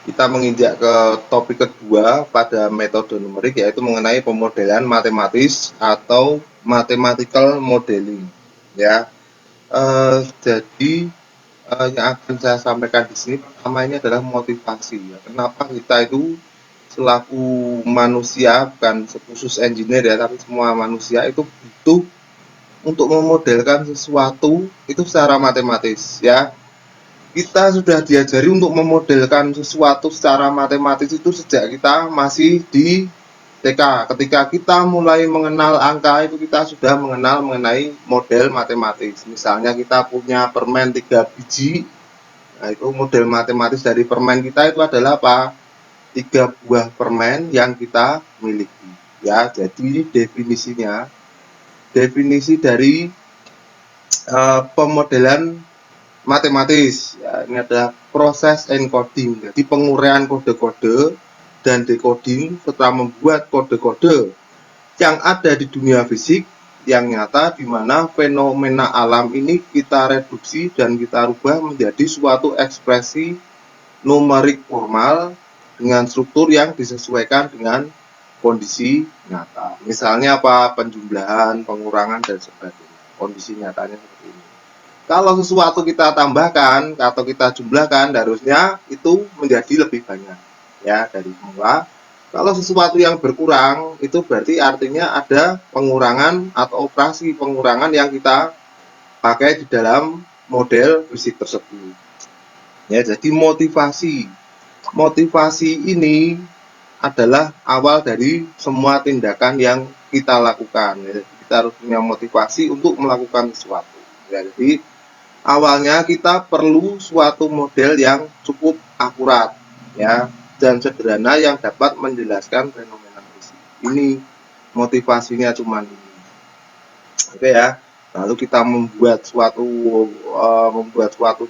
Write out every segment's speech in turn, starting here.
kita menginjak ke topik kedua pada metode numerik, yaitu mengenai pemodelan matematis atau mathematical modeling, ya. Jadi yang akan saya sampaikan di sini pertama ini adalah motivasi, ya. Kenapa kita itu selaku manusia, bukan khusus engineer ya, tapi semua manusia itu butuh untuk memodelkan sesuatu itu secara matematis, ya. Kita sudah diajari untuk memodelkan sesuatu secara matematis itu sejak kita masih di TK. Ketika kita mulai mengenal angka itu kita sudah mengenal mengenai model matematis. Misalnya kita punya permen 3 biji, nah itu model matematis dari permen kita itu adalah apa? 3 buah permen yang kita miliki. Ya, jadi definisinya, definisi dari pemodelan matematis, ya, ini adalah proses encoding, jadi penguraian kode-kode dan decoding setelah membuat kode-kode yang ada di dunia fisik yang nyata, di mana fenomena alam ini kita reduksi dan kita rubah menjadi suatu ekspresi numerik formal dengan struktur yang disesuaikan dengan kondisi nyata. Misalnya apa? Penjumlahan, pengurangan, dan sebagainya. Kondisi nyatanya seperti ini. Kalau sesuatu kita tambahkan atau kita jumlahkan, harusnya itu menjadi lebih banyak, ya, dari semula. Kalau sesuatu yang berkurang, itu berarti artinya ada pengurangan atau operasi pengurangan yang kita pakai di dalam model fisik tersebut. Ya, jadi motivasi ini adalah awal dari semua tindakan yang kita lakukan. Ya, kita harus punya motivasi untuk melakukan sesuatu. Ya, jadi awalnya kita perlu suatu model yang cukup akurat, ya, dan sederhana yang dapat menjelaskan fenomena fisik. Ini motivasinya cuma ini. Oke ya. Lalu kita membuat suatu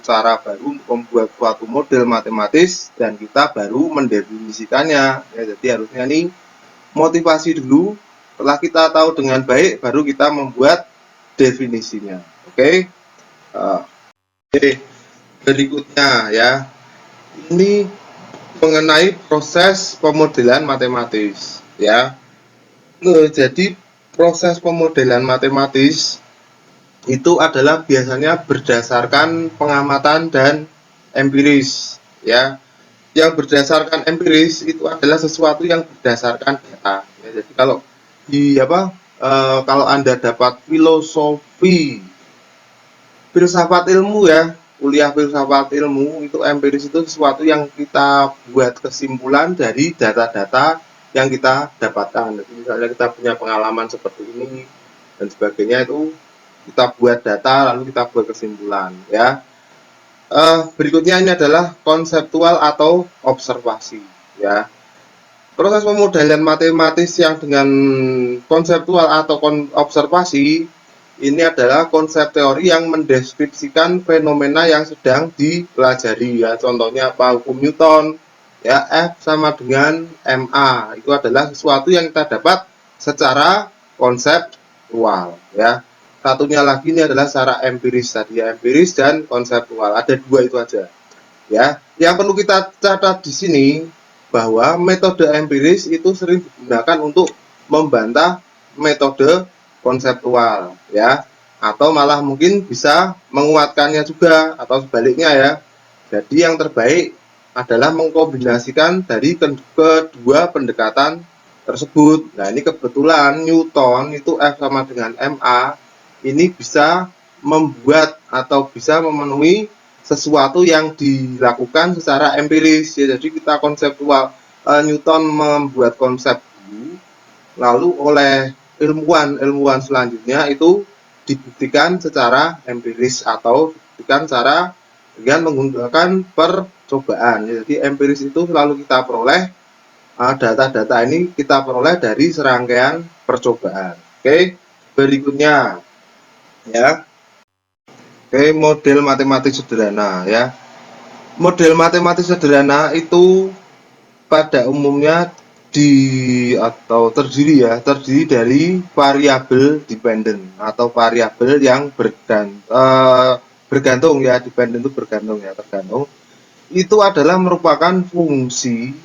cara baru untuk membuat suatu model matematis dan kita baru mendefinisikannya. Ya, jadi harusnya ini motivasi dulu. Setelah kita tahu dengan baik, baru kita membuat definisinya. Oke. Oke, berikutnya ya, ini mengenai proses pemodelan matematis, ya. Jadi proses pemodelan matematis itu adalah biasanya berdasarkan pengamatan dan empiris, ya. Yang berdasarkan empiris itu adalah sesuatu yang berdasarkan data. Ya, jadi kalau kalau Anda dapat filsafat ilmu, ya, kuliah filsafat ilmu, itu empiris itu sesuatu yang kita buat kesimpulan dari data-data yang kita dapatkan. Jadi misalnya kita punya pengalaman seperti ini dan sebagainya, itu kita buat data lalu kita buat kesimpulan, ya. Berikutnya ini adalah konseptual atau observasi, ya. Proses pemodelan matematis yang dengan konseptual atau observasi ini adalah konsep teori yang mendeskripsikan fenomena yang sedang dipelajari, ya. Contohnya apa? Hukum Newton, ya, F sama dengan MA. Itu adalah sesuatu yang kita dapat secara konseptual, ya. Satunya lagi ini adalah secara empiris tadi, ya, empiris dan konseptual. Ada dua itu aja, ya. Yang perlu kita catat di sini bahwa metode empiris itu sering digunakan untuk membantah metode konseptual, ya, atau malah mungkin bisa menguatkannya juga atau sebaliknya, ya. Jadi yang terbaik adalah mengkombinasikan dari kedua pendekatan tersebut. Nah, ini kebetulan Newton itu F sama dengan MA ini bisa membuat atau bisa memenuhi sesuatu yang dilakukan secara empiris, ya. Jadi kita konseptual, Newton membuat konsep dulu, lalu oleh ilmuwan selanjutnya itu dibuktikan secara empiris atau dibuktikan secara dengan menggunakan percobaan, ya. Jadi empiris itu selalu kita peroleh, data-data ini kita peroleh dari serangkaian percobaan. Oke, berikutnya, ya. Oke, model matematik sederhana, ya. Model matematik sederhana itu pada umumnya terdiri dari variabel dependen atau variabel yang bergantung, ya. Dependen itu bergantung, ya, tergantung. itu adalah merupakan fungsi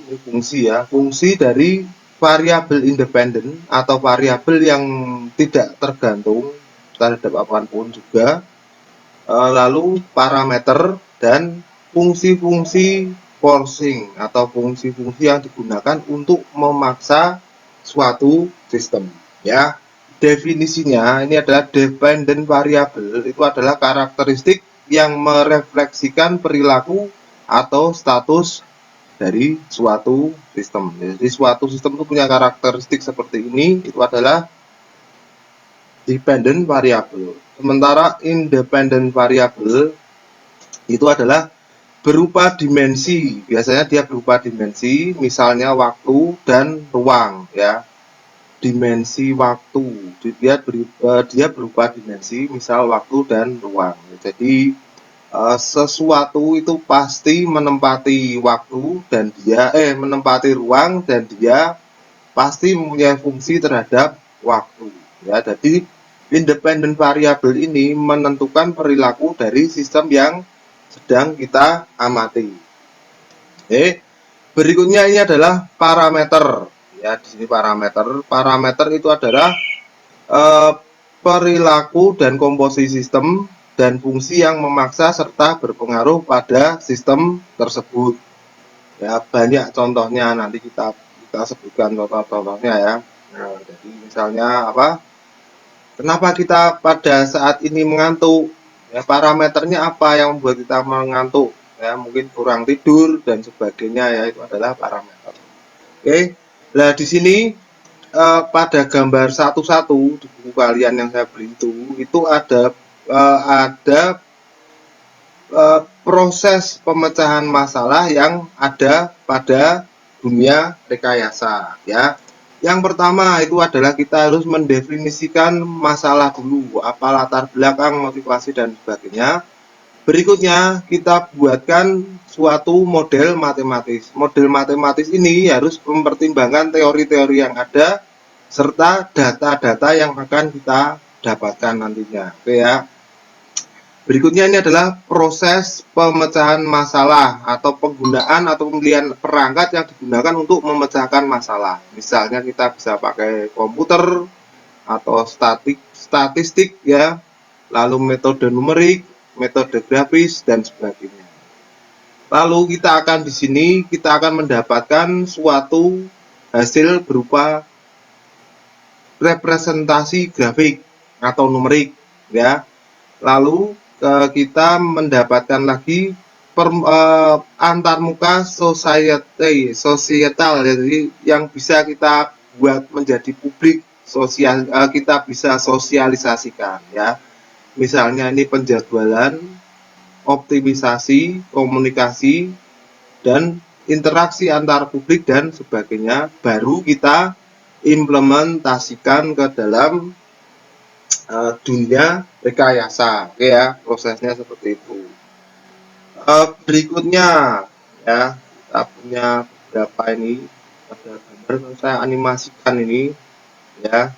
dari variabel independen atau variabel yang tidak tergantung terhadap apapun juga, lalu parameter dan fungsi-fungsi forcing atau fungsi-fungsi yang digunakan untuk memaksa suatu sistem, ya. Definisinya ini adalah dependent variable, itu adalah karakteristik yang merefleksikan perilaku atau status dari suatu sistem. Jadi suatu sistem itu punya karakteristik seperti ini, itu adalah dependent variable. Sementara independent variable itu adalah berupa dimensi. Biasanya dia berupa dimensi, misalnya waktu dan ruang, ya. Dimensi waktu, dia berupa dimensi, misal waktu dan ruang. Jadi sesuatu itu pasti menempati waktu dan menempati ruang, dan dia pasti mempunyai fungsi terhadap waktu, ya. Jadi independent variable ini menentukan perilaku dari sistem yang sedang kita amati. Berikutnya ini adalah parameter, ya. Di sini parameter itu adalah perilaku dan komposisi sistem dan fungsi yang memaksa serta berpengaruh pada sistem tersebut. Ya, banyak contohnya, nanti kita sebutkan contoh-contohnya, ya. Nah, jadi misalnya apa? Kenapa kita pada saat ini mengantuk? Ya, parameternya apa yang membuat kita mengantuk? Ya, mungkin kurang tidur dan sebagainya, ya, itu adalah parameter. Oke. Nah, di sini pada gambar 1.1 di buku kalian yang saya beri itu ada proses pemecahan masalah yang ada pada dunia rekayasa, ya. Yang pertama itu adalah kita harus mendefinisikan masalah dulu, apa latar belakang, motivasi, dan sebagainya. Berikutnya kita buatkan suatu model matematis. Model matematis ini harus mempertimbangkan teori-teori yang ada serta data-data yang akan kita dapatkan nantinya. Oke, ya. Berikutnya ini adalah proses pemecahan masalah atau penggunaan atau pemilihan perangkat yang digunakan untuk memecahkan masalah. Misalnya kita bisa pakai komputer atau statistik, ya, lalu metode numerik, metode grafis, dan sebagainya. Lalu kita akan mendapatkan suatu hasil berupa representasi grafik atau numerik, ya. Lalu kita mendapatkan lagi antarmuka societal, jadi yang bisa kita buat menjadi publik, kita bisa sosialisasikan, ya. Misalnya ini penjadwalan, optimisasi, komunikasi, dan interaksi antar publik dan sebagainya, baru kita implementasikan ke dalam dunia rekayasa. Oke, ya, prosesnya seperti itu. Berikutnya, ya, kita punya beberapa ini, ada gambar, saya animasikan ini, ya,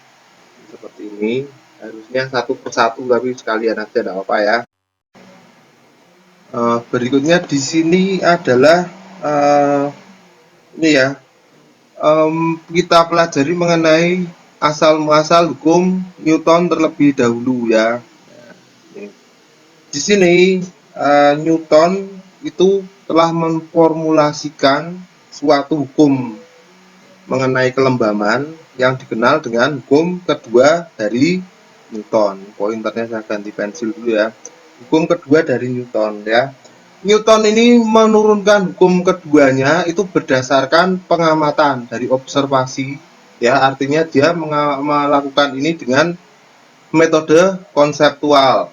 seperti ini. Harusnya satu persatu tapi sekalian aja, tidak apa-apa, ya. Berikutnya di sini adalah ini, ya, kita pelajari mengenai asal muasal hukum Newton terlebih dahulu, ya. Di sini Newton itu telah memformulasikan suatu hukum mengenai kelembaban yang dikenal dengan hukum kedua dari Newton. Pointernya saya ganti pensil dulu, ya. Hukum kedua dari Newton, ya. Newton ini menurunkan hukum keduanya itu berdasarkan pengamatan dari observasi, ya. Artinya dia melakukan ini dengan metode konseptual,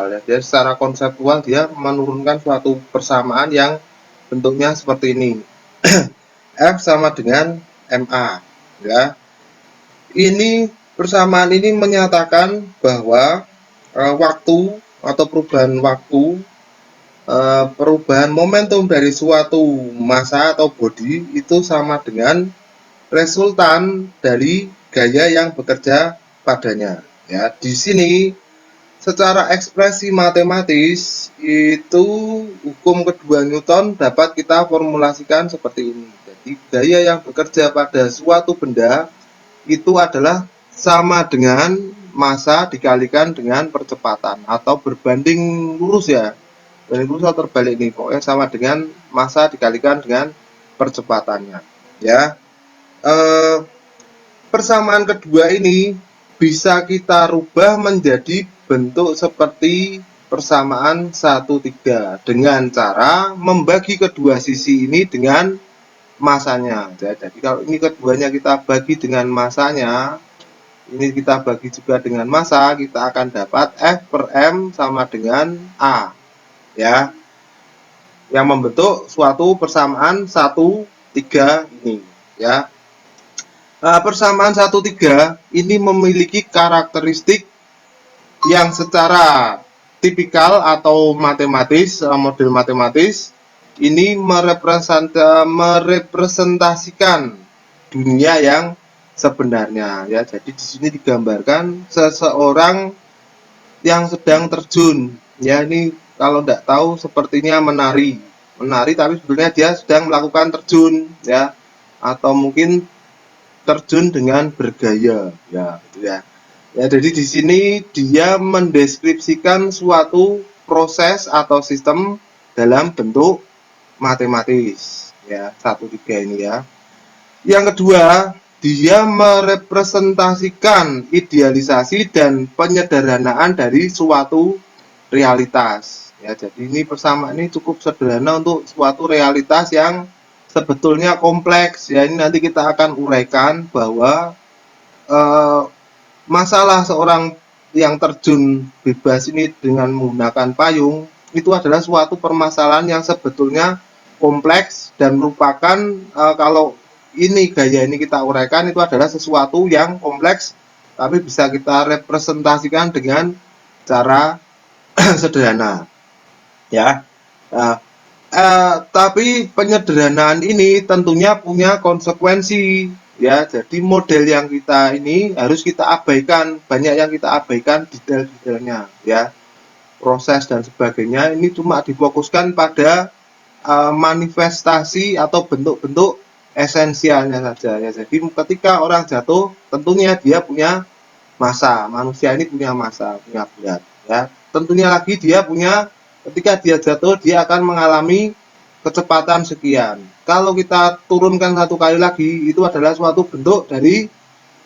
ya. Jadi secara konseptual dia menurunkan suatu persamaan yang bentuknya seperti ini. F sama dengan MA, ya. Ini persamaan ini menyatakan bahwa waktu atau perubahan momentum dari suatu massa atau body itu sama dengan resultan dari gaya yang bekerja padanya, ya. Di sini Secara ekspresi matematis itu hukum kedua Newton dapat kita formulasikan seperti ini. Jadi gaya yang bekerja pada suatu benda itu adalah sama dengan massa dikalikan dengan percepatan atau berbanding lurus ya. Berbanding lurus atau terbalik nih, pokoknya sama dengan massa dikalikan dengan percepatannya. Ya, persamaan kedua ini bisa kita rubah menjadi bentuk seperti persamaan 1,3 dengan cara membagi kedua sisi ini dengan masanya. Jadi kalau ini keduanya kita bagi dengan masanya, ini kita bagi juga dengan massa, kita akan dapat F per M sama dengan A, ya, yang membentuk suatu persamaan 1,3 ini, ya. Persamaan 1,3 ini memiliki karakteristik yang secara tipikal atau matematis, model matematis ini merepresentasikan dunia yang sebenarnya, ya. Jadi di sini digambarkan seseorang yang sedang terjun, ya. Ini kalau tidak tahu sepertinya menari tapi sebenarnya dia sedang melakukan terjun, ya, atau mungkin terjun dengan bergaya, ya, gitu ya. Ya, jadi di sini dia mendeskripsikan suatu proses atau sistem dalam bentuk matematis, ya, 1,3 ini ya. Yang kedua, dia merepresentasikan idealisasi dan penyederhanaan dari suatu realitas. Ya, jadi ini persamaan ini cukup sederhana untuk suatu realitas yang sebetulnya kompleks. Ya, ini nanti kita akan uraikan bahwa masalah seorang yang terjun bebas ini dengan menggunakan payung itu adalah suatu permasalahan yang sebetulnya kompleks dan merupakan kalau ini gaya ini kita uraikan itu adalah sesuatu yang kompleks tapi bisa kita representasikan dengan cara sederhana, ya. Tapi penyederhanaan ini tentunya punya konsekuensi, ya. Jadi model yang kita ini harus kita abaikan, banyak yang kita abaikan detail-detailnya, ya. Proses dan sebagainya ini cuma difokuskan pada manifestasi atau bentuk-bentuk esensialnya saja, ya. Jadi ketika orang jatuh tentunya dia punya massa, manusia ini punya massa, punya berat, ya. Tentunya lagi dia punya, ketika dia jatuh dia akan mengalami kecepatan sekian. Kalau kita turunkan satu kali lagi itu adalah suatu bentuk dari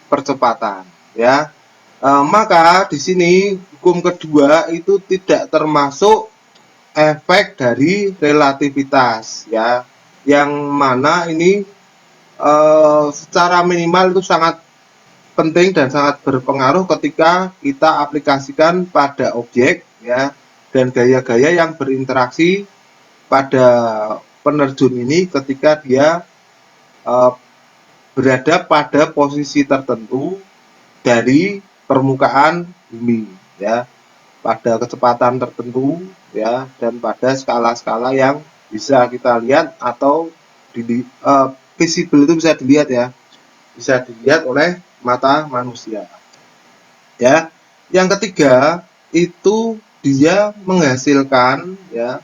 percepatan, ya. Maka di sini hukum kedua itu tidak termasuk efek dari relativitas, ya, yang mana ini secara minimal itu sangat penting dan sangat berpengaruh ketika kita aplikasikan pada objek, ya, dan gaya-gaya yang berinteraksi pada penerjun ini ketika dia berada pada posisi tertentu dari permukaan bumi, ya, pada kecepatan tertentu, ya, dan pada skala-skala yang bisa kita lihat atau visible itu bisa dilihat, ya, bisa dilihat oleh mata manusia, ya. Yang ketiga itu dia menghasilkan, ya,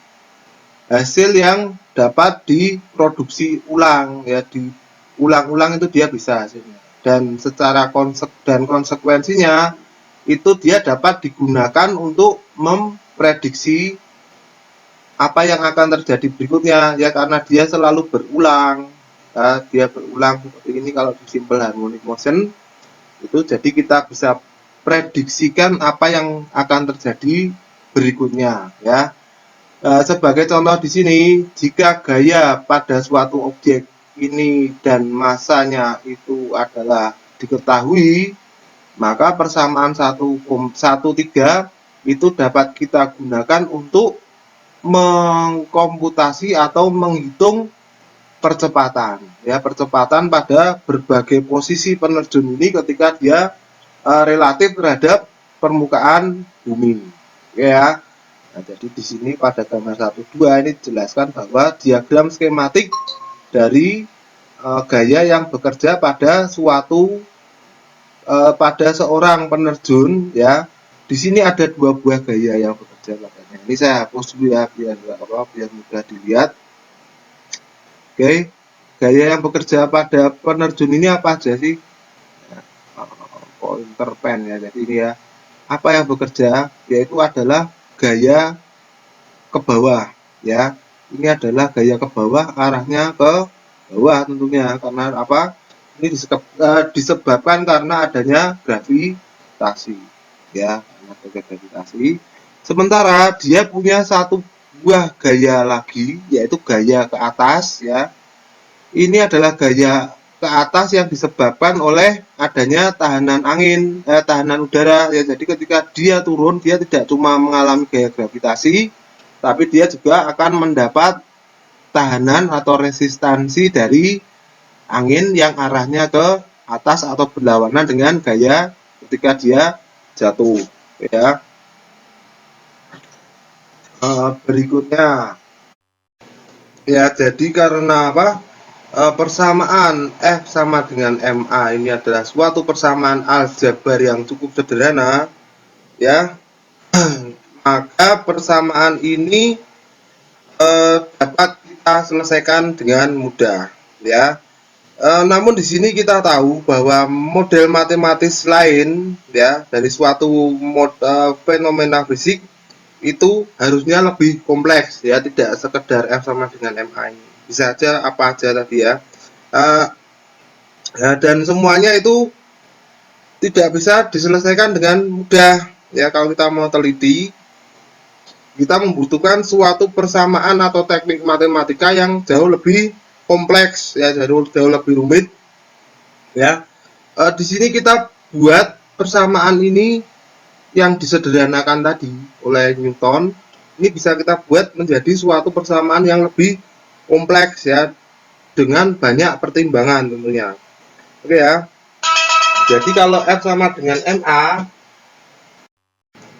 hasil yang dapat diproduksi ulang, ya, diulang-ulang itu dia bisa hasilnya, dan secara konsekuensinya itu dia dapat digunakan untuk memprediksi apa yang akan terjadi berikutnya, ya, karena dia selalu berulang, ya, dia berulang seperti ini. Kalau di simple harmonic motion itu jadi kita bisa prediksikan apa yang akan terjadi berikutnya, ya. Sebagai contoh di sini, jika gaya pada suatu objek ini dan massanya itu adalah diketahui, maka persamaan 1,3 itu dapat kita gunakan untuk mengkomputasi atau menghitung percepatan, ya, percepatan pada berbagai posisi penerjun ini ketika dia relatif terhadap permukaan bumi, ya. Nah, jadi di sini pada gambar 1,2 ini dijelaskan bahwa diagram skematik dari gaya yang bekerja pada suatu pada seorang penerjun, ya, Di sini ada dua buah gaya yang bekerja padanya. Ini saya hapus dulu ya biar mudah dilihat. Oke, gaya yang bekerja pada penerjun ini apa aja sih? Pointer pen ya. Jadi ini ya, apa yang bekerja yaitu adalah gaya ke bawah ya. Ini adalah gaya ke bawah, arahnya ke bawah tentunya karena apa? Ini disebabkan karena adanya gravitasi ya, karena adanya gravitasi. Sementara dia punya satu buah gaya lagi yaitu gaya ke atas ya. Ini adalah gaya ke atas yang disebabkan oleh adanya tahanan angin, tahanan udara ya. Jadi ketika dia turun, dia tidak cuma mengalami gaya gravitasi, tapi dia juga akan mendapat tahanan atau resistansi dari angin yang arahnya ke atas atau berlawanan dengan gaya ketika dia jatuh ya. Berikutnya ya, jadi karena apa? Persamaan F sama dengan MA ini adalah suatu persamaan aljabar yang cukup sederhana ya. Maka persamaan ini dapat kita selesaikan dengan mudah ya. Namun di sini kita tahu bahwa model matematis lain ya dari suatu fenomena fisik itu harusnya lebih kompleks ya, tidak sekedar F sama dengan MA ini. Bisa aja apa aja tadi ya. Ya, dan semuanya itu tidak bisa diselesaikan dengan mudah ya. Kalau kita mau teliti, kita membutuhkan suatu persamaan atau teknik matematika yang jauh lebih kompleks ya, jauh lebih rumit ya. Di sini kita buat persamaan ini yang disederhanakan tadi oleh Newton, ini bisa kita buat menjadi suatu persamaan yang lebih kompleks ya, dengan banyak pertimbangan tentunya. Oke ya. Jadi kalau F sama dengan MA,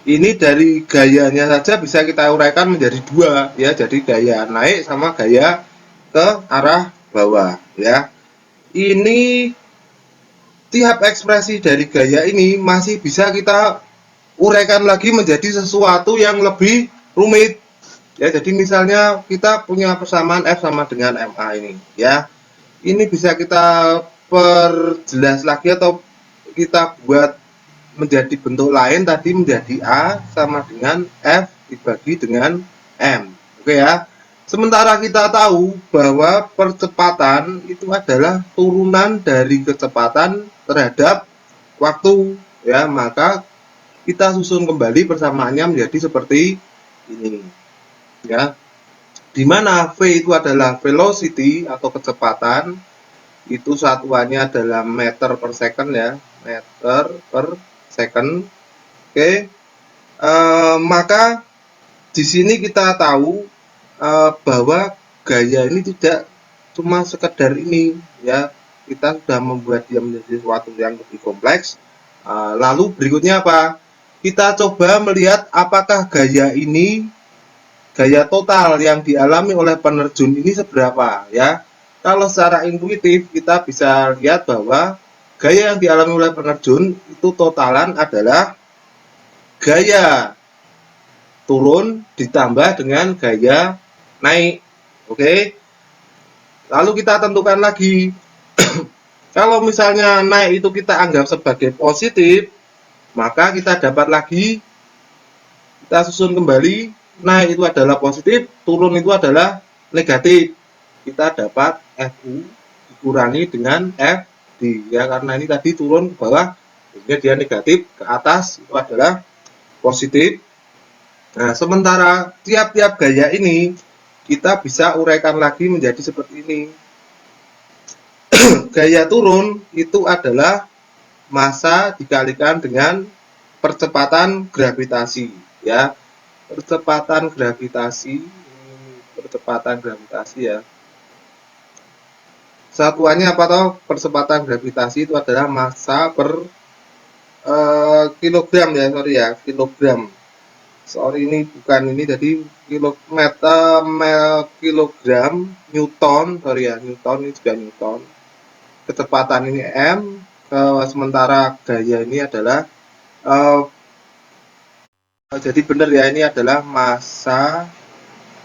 ini dari gayanya saja bisa kita uraikan menjadi dua ya. Jadi gaya naik sama gaya ke arah bawah ya. Ini tiap ekspresi dari gaya ini masih bisa kita uraikan lagi menjadi sesuatu yang lebih rumit ya. Jadi misalnya kita punya persamaan F sama dengan MA ini ya. Ini bisa kita perjelas lagi atau kita buat menjadi bentuk lain, tadi menjadi A sama dengan F dibagi dengan M. Oke ya. Sementara kita tahu bahwa percepatan itu adalah turunan dari kecepatan terhadap waktu ya, maka kita susun kembali persamaannya menjadi seperti ini ya, di mana V itu adalah velocity atau kecepatan, itu satuannya adalah meter per second ya, meter per second. Oke, maka di sini kita tahu bahwa gaya ini tidak cuma sekedar ini ya, kita sudah membuat dia menjadi sesuatu yang lebih kompleks. Lalu berikutnya apa? Kita coba melihat apakah gaya ini, gaya total yang dialami oleh penerjun ini seberapa ya. Kalau secara intuitif kita bisa lihat bahwa gaya yang dialami oleh penerjun itu totalan adalah gaya turun ditambah dengan gaya naik. Oke. Lalu kita tentukan lagi. Kalau misalnya naik itu kita anggap sebagai positif, maka kita dapat lagi, kita susun kembali, naik itu adalah positif, turun itu adalah negatif. Kita dapat FU dikurangi dengan FD ya, karena ini tadi turun ke bawah, sehingga dia negatif, ke atas itu adalah positif. Nah, sementara tiap-tiap gaya ini kita bisa uraikan lagi menjadi seperti ini. Gaya turun itu adalah massa dikalikan dengan percepatan gravitasi ya. Percepatan gravitasi ya. Satuannya apa toh? Percepatan gravitasi itu adalah massa per kilogram ya, kilogram. Ini bukan ini, jadi kilogram Newton, Newton ini juga Newton. Kecepatan ini M, sementara gaya ini adalah Jadi benar ya, ini adalah massa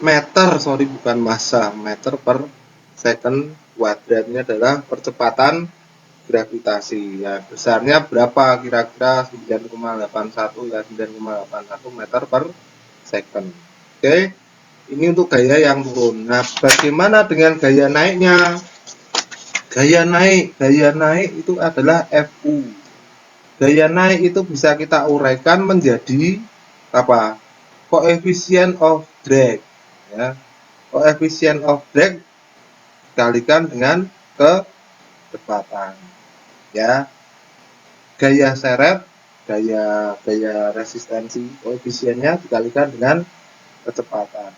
meter, sorry bukan massa, meter per second kuadrat. Ini adalah percepatan gravitasi. Ya, besarnya berapa? Kira-kira 9,81 ya, 9,81 meter per second. Oke, ini untuk gaya yang turun. Nah, bagaimana dengan gaya naiknya? Gaya naik itu adalah FU. Gaya naik itu bisa kita uraikan menjadi apa? Coefficient of drag. Ya, coefficient of drag dikalikan dengan kecepatan. Ya, gaya seret, gaya resistensi, koefisiennya dikalikan dengan kecepatan.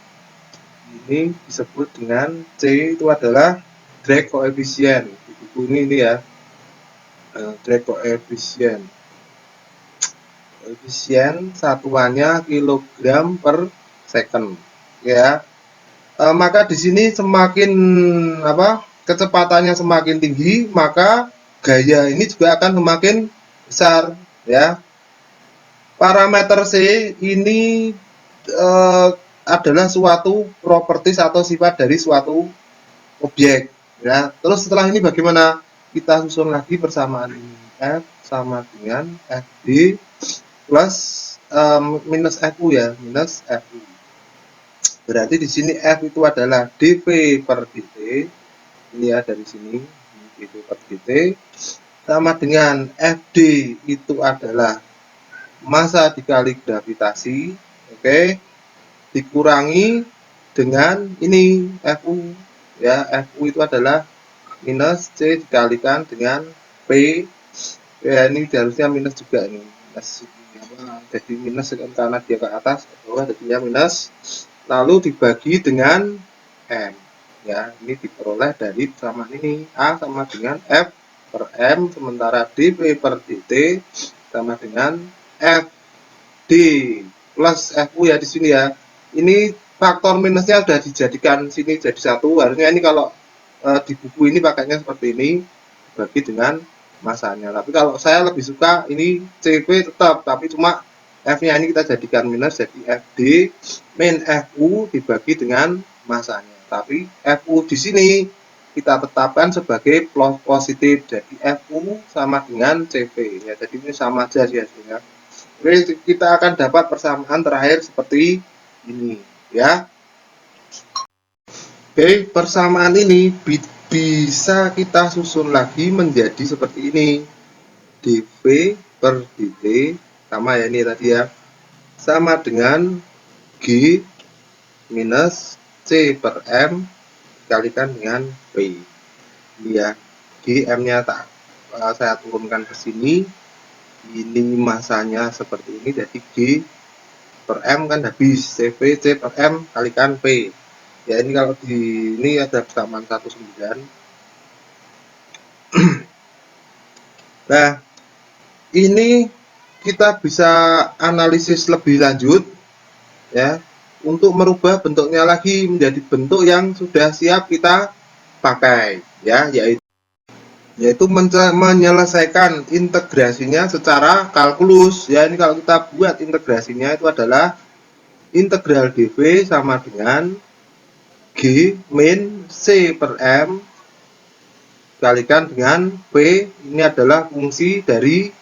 Ini disebut dengan C, itu adalah drag coefficient. Di buku ini ya, drag coefficient. Koefisien satuannya kilogram per second. Ya, maka di sini semakin kecepatannya semakin tinggi, maka gaya ini juga akan semakin besar. Ya, parameter C ini adalah suatu properties atau sifat dari suatu objek. Ya, terus setelah ini bagaimana? Kita susun lagi persamaan ini. F sama dengan FD plus minus FU ya, minus FU. Berarti di sini F itu adalah dV per dt. Ini ya dari sini, dV per dt sama dengan FD itu adalah massa dikali gravitasi, oke, dikurangi dengan ini FU ya, FU itu adalah minus C dikalikan dengan P ya, ini harusnya minus juga nih, minus jadi minus karena dia ke atas, ke bawah jadinya minus, lalu dibagi dengan M ya, ini diperoleh dari persamaan ini, A sama dengan F per M, sementara dV per dt sama dengan FD plus FU ya di sini ya. Ini faktor minusnya sudah dijadikan sini jadi satu. Harusnya ini kalau di buku ini pakainya seperti ini, bagi dengan masanya. Tapi kalau saya lebih suka ini CV tetap, tapi cuma F-nya ini kita jadikan minus, jadi FD min FU dibagi dengan masanya. Tapi FU di sini kita tetapkan sebagai positif, jadi FU sama dengan CV ya, jadi ini sama aja sih hasilnya. Oke, kita akan dapat persamaan terakhir seperti ini ya. Oke, persamaan ini bisa kita susun lagi menjadi seperti ini. dV per dt sama ya, ini tadi ya, sama dengan G minus C per M dikalikan dengan P. Ini ya, G M-nya saya turunkan ke sini. Ini masanya seperti ini, jadi G per M kan habis, CV C per M kalikan P. Ya, ini kalau di ini ada persamaan 19. Nah, ini kita bisa analisis lebih lanjut ya, untuk merubah bentuknya lagi menjadi bentuk yang sudah siap kita pakai ya, yaitu menyelesaikan integrasinya secara kalkulus ya. Ini kalau kita buat integrasinya itu adalah integral dV sama dengan G min C per M dikalikan dengan P, ini adalah fungsi dari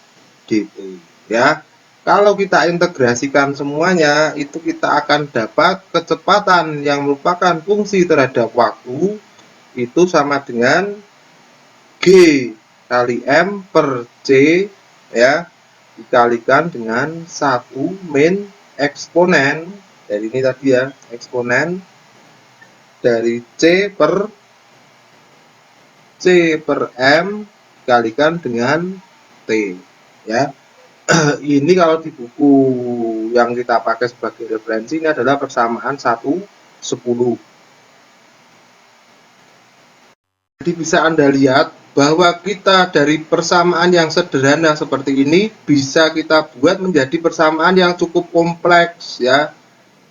dt ya. Kalau kita integrasikan semuanya, itu kita akan dapat kecepatan yang merupakan fungsi terhadap waktu itu sama dengan G kali M per C ya, dikalikan dengan 1 min eksponen dari ini tadi ya, eksponen dari C per M dikalikan dengan T ya. Ini kalau di buku yang kita pakai sebagai referensi, ini adalah persamaan 1/10. Jadi bisa Anda lihat bahwa kita dari persamaan yang sederhana seperti ini bisa kita buat menjadi persamaan yang cukup kompleks ya.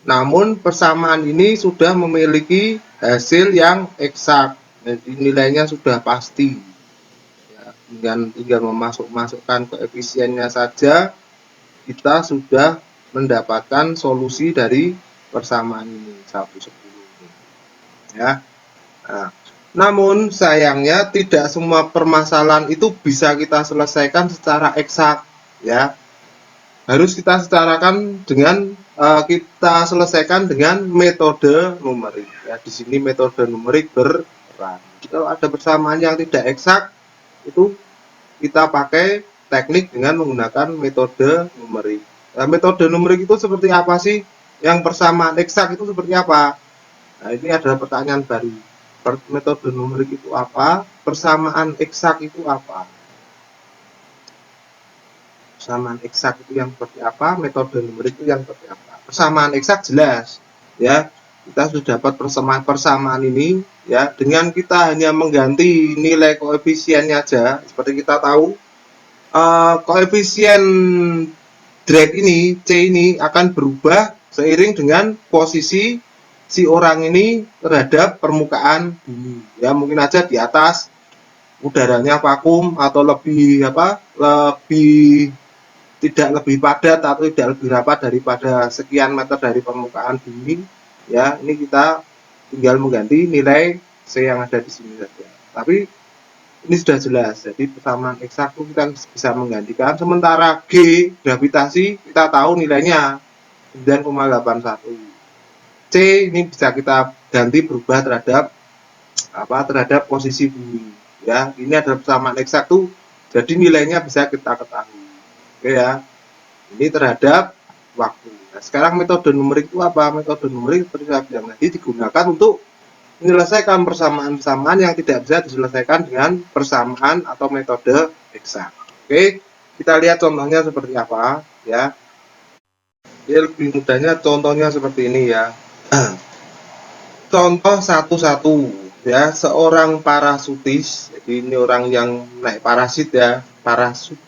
Namun persamaan ini sudah memiliki hasil yang eksak, jadi nilainya sudah pasti ya, dengan tinggal memasukkan koefisiennya saja kita sudah mendapatkan solusi dari persamaan ini 1/10 ya. Nah, namun sayangnya tidak semua permasalahan itu bisa kita selesaikan secara eksak ya. Harus kita kita selesaikan dengan metode numerik ya. Di sini metode numerik berperan. Kalau ada persamaan yang tidak eksak itu kita pakai teknik dengan menggunakan metode numerik. Nah, metode numerik itu seperti apa sih? Yang persamaan eksak itu seperti apa? Nah, ini adalah pertanyaan baru. Metode numerik itu apa? Persamaan eksak itu apa? Persamaan eksak itu yang seperti apa? Metode numerik itu yang seperti apa? Persamaan eksak jelas, ya. Kita sudah dapat persamaan ini, ya. Dengan kita hanya mengganti nilai koefisiennya aja, seperti kita tahu, koefisien drag ini, C ini akan berubah seiring dengan posisi si orang ini terhadap permukaan bumi. Ya, mungkin aja di atas udaranya vakum atau lebih tidak lebih padat atau tidak lebih rapat daripada sekian meter dari permukaan bumi. Ya, ini kita tinggal mengganti nilai C yang ada di sini saja. Tapi ini sudah jelas, jadi persamaan eksak itu kita bisa menggantikan. Sementara G, gravitasi, kita tahu nilainya 9,81. C ini bisa kita ganti berubah terhadap posisi bumi. Ya, ini adalah persamaan eksak tuh, jadi nilainya bisa kita ketahui. Oke ya, ini terhadap waktu. Nah, sekarang metode numerik itu apa? Metode numerik seperti saya bilang tadi digunakan untuk menyelesaikan persamaan-persamaan yang tidak bisa diselesaikan dengan persamaan atau metode eksak. Oke, kita lihat contohnya seperti apa ya. Ini lebih mudahnya contohnya seperti ini ya. Contoh 1-1 ya, seorang parasutis. Jadi ini orang yang naik parasit ya, parasut.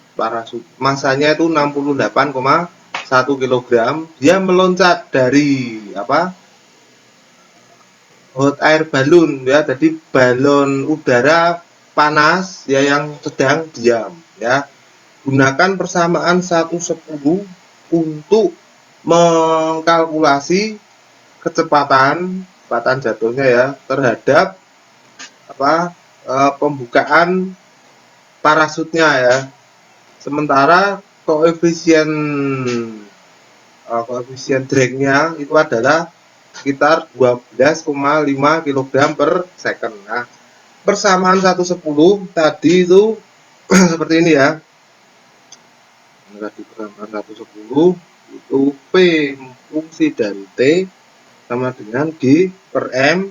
Masanya itu 68,1 kg. Dia meloncat dari hot air balloon ya, jadi balon udara panas ya yang sedang diam ya. Gunakan persamaan 1/10 untuk mengkalkulasi kecepatan jatuhnya ya terhadap pembukaan parasutnya ya. Sementara koefisien dragnya itu adalah sekitar 12,5 kg per second. Nah, persamaan 1/10 tadi itu seperti ini ya. Tadi persamaan 1/10 itu P fungsi dari T sama dengan G per M,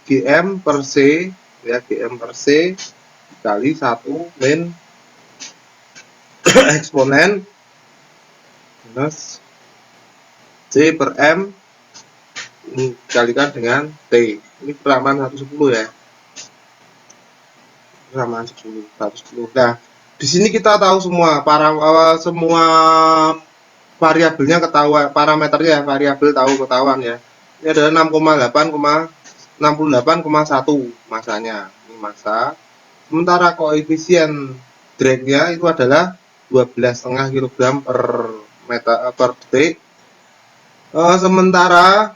GM per C ya, GM per C dikali 1 min eksponen minus C per M ini dikalikan dengan T. Ini persamaan 1/10 ya. Persamaan 1/10. Nah, di sini kita tahu semua semua variabelnya ketahuan, parameternya variabel ketahuan ya. Ini adalah 68,1 masanya. Ini massa. Sementara koefisien dragnya itu adalah 12,5 kg per detik. Sementara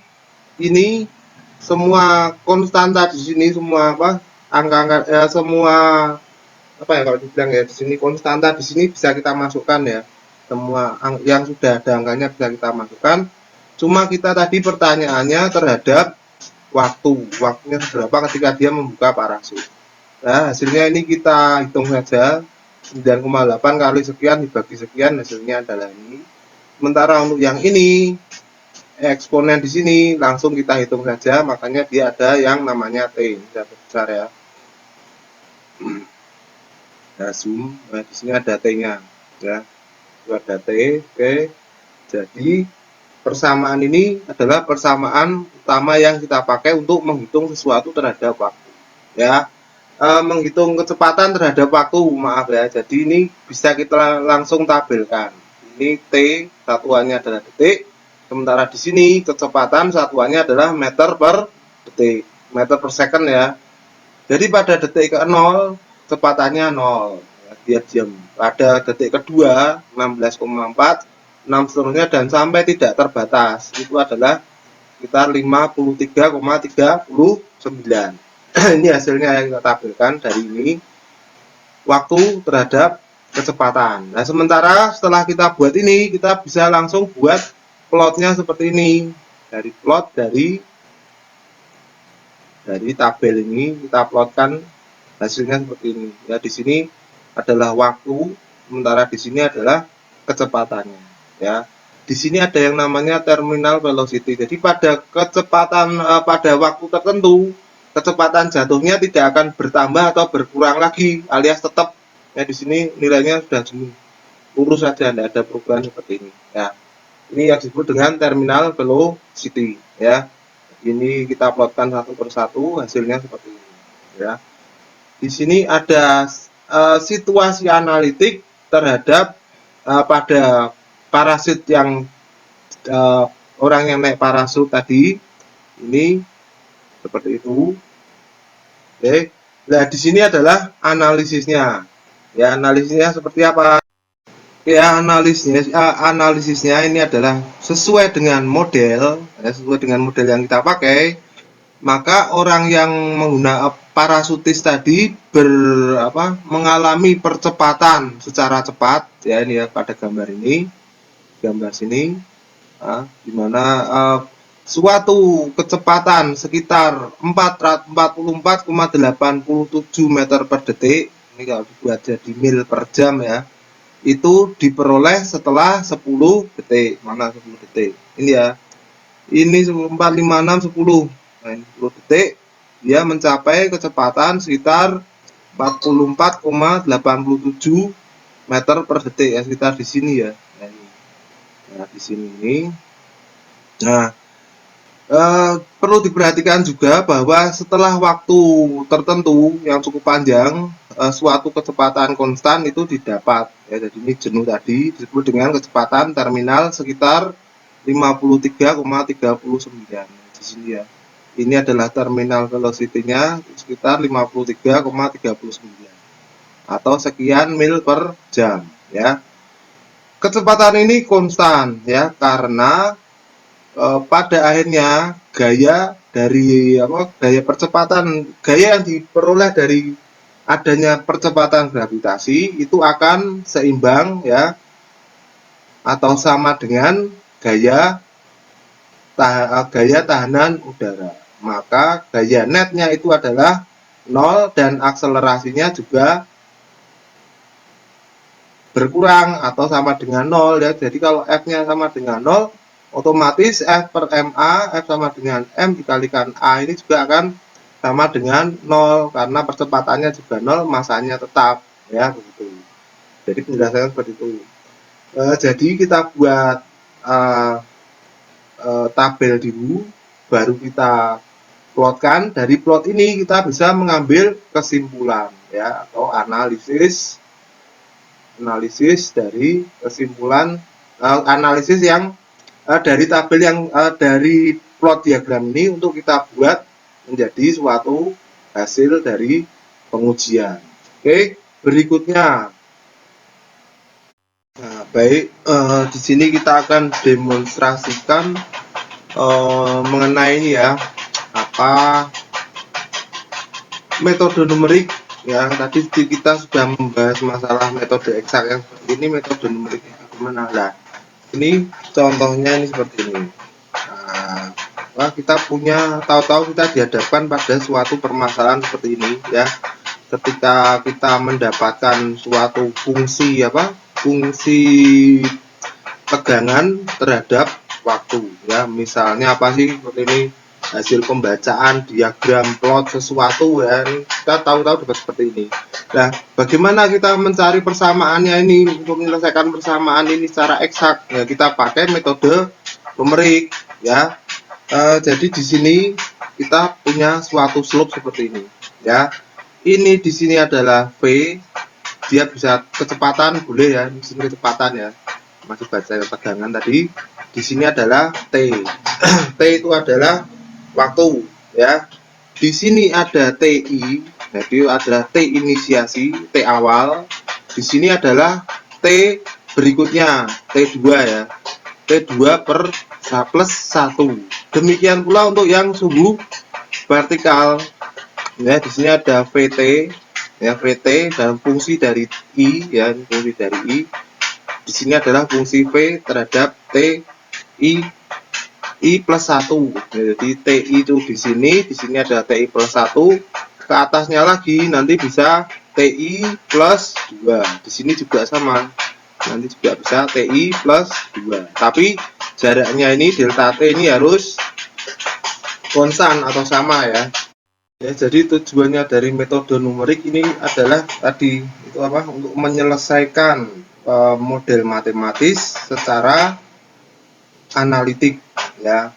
ini semua konstanta di sini, semua angka-angka semua kalau dibilang ya, di sini konstanta di sini bisa kita masukkan ya. Semua yang sudah ada angkanya bisa kita masukkan. Cuma kita tadi pertanyaannya terhadap waktunya berapa ketika dia membuka parasut. Nah, hasilnya ini kita hitung saja, 9,8 kali sekian dibagi sekian, hasilnya adalah ini. Sementara untuk yang ini eksponen di sini langsung kita hitung saja, makanya dia ada yang namanya T, bisa besar ya. Nah, zoom, nah di sini ada T-nya ya. Itu ada T. Oke. Jadi persamaan ini adalah persamaan utama yang kita pakai untuk menghitung sesuatu terhadap waktu ya. Menghitung kecepatan terhadap waktu, maaf ya. Jadi ini bisa kita langsung tabelkan. Ini T, satuannya adalah detik. Sementara di sini kecepatan satuannya adalah meter per detik, meter per second ya. Jadi pada detik ke-0 kecepatannya 0 ya, dia diam. Pada detik kedua 16,4 6 seterusnya dan sampai tidak terbatas. Itu adalah sekitar 53,39. Ini hasilnya yang kita tampilkan dari ini, waktu terhadap kecepatan. Nah, sementara setelah kita buat ini, kita bisa langsung buat plotnya seperti ini. Dari plot dari tabel ini kita plotkan hasilnya seperti ini. Ya, di sini adalah waktu, sementara di sini adalah kecepatannya. Ya, di sini ada yang namanya terminal velocity. Jadi pada kecepatan pada waktu tertentu, kecepatan jatuhnya tidak akan bertambah atau berkurang lagi, alias tetap. Ya, di sini nilainya sudah lurus saja, tidak ada perubahan seperti ini. Ya, ini yang disebut dengan terminal velocity. Ya, ini kita plotkan satu persatu, hasilnya seperti ini. Ya, di sini ada situasi analitik terhadap pada parasit yang orang yang naik parasut tadi ini seperti itu. Oke. Nah, di sini adalah analisisnya. Ya, analisisnya seperti apa? Ya, analisisnya ini adalah sesuai dengan model, ya, sesuai dengan model yang kita pakai. Maka orang yang menggunakan parasutis tadi mengalami percepatan secara cepat, ya ini ya pada gambar ini, gambar sini, di mana suatu kecepatan sekitar 44,87 meter per detik, ini kalau dibuat jadi mil per jam ya, itu diperoleh setelah 10 detik. Mana 10 detik? Ini ya. Ini 4, 5, 6, 10. Nah, ini 10 detik dia mencapai kecepatan sekitar 44,87 meter per detik ya, sekitar di sini ya. Nah, di sini ini. Nah, perlu diperhatikan juga bahwa setelah waktu tertentu yang cukup panjang, suatu kecepatan konstan itu didapat ya. Jadi ini jenuh tadi disebut dengan kecepatan terminal sekitar 53,39 di sini ya. Ini adalah terminal velocity-nya sekitar 53,39 atau sekian mil per jam ya. Kecepatan ini konstan ya, karena pada akhirnya gaya yang diperoleh dari adanya percepatan gravitasi itu akan seimbang ya, atau sama dengan gaya tahanan udara. Maka gaya netnya itu adalah 0 dan akselerasinya juga berkurang atau sama dengan 0 ya. Jadi kalau F-nya sama dengan 0, otomatis F per MA, F sama dengan M dikalikan A ini juga akan sama dengan 0 karena percepatannya juga 0, masanya tetap ya, begitu. Jadi penjelasannya seperti itu. Jadi kita buat tabel dulu, baru kita plotkan. Dari plot ini kita bisa mengambil kesimpulan ya, atau analisis dari kesimpulan analisis yang dari tabel yang dari plot diagram ini untuk kita buat menjadi suatu hasil dari pengujian. Oke, berikutnya. Nah, baik, di sini kita akan demonstrasikan mengenai ya, metode numerik ya. Tadi kita sudah membahas masalah metode eksak yang seperti ini, metode numerik gimana lah. Ini contohnya ini seperti ini. Nah, kita punya, tahu-tahu kita dihadapkan pada suatu permasalahan seperti ini ya. Ketika kita mendapatkan suatu fungsi tegangan terhadap waktu ya, misalnya apa sih seperti ini, hasil pembacaan diagram plot sesuatu ya, kita tahu-tahu dapat seperti ini. Nah, bagaimana kita mencari persamaannya ini untuk menyelesaikan persamaan ini secara eksak? Ya, kita pakai metode numerik ya. Jadi di sini kita punya suatu slope seperti ini ya. Ini di sini adalah V, dia bisa kecepatan boleh ya, di sini kecepatan ya, masih baca tegangan tadi. Di sini adalah T. T itu adalah waktu ya. Di sini ada TI, jadi adalah T inisiasi, T awal. Di sini adalah T berikutnya T2 ya, T2 per plus 1. Demikian pula untuk yang suhu vertikal ya, di sini ada VT ya, VT dan fungsi dari I ya, fungsi dari I. Di sini adalah fungsi V terhadap I plus 1. Jadi TI itu di sini ada TI plus 1. Ke atasnya lagi nanti bisa TI plus 2. Di sini juga sama. Nanti juga bisa TI plus 2. Tapi jaraknya ini delta T ini harus konstan atau sama ya. Ya, jadi tujuannya dari metode numerik ini adalah tadi itu apa? Untuk menyelesaikan model matematis secara analitik ya.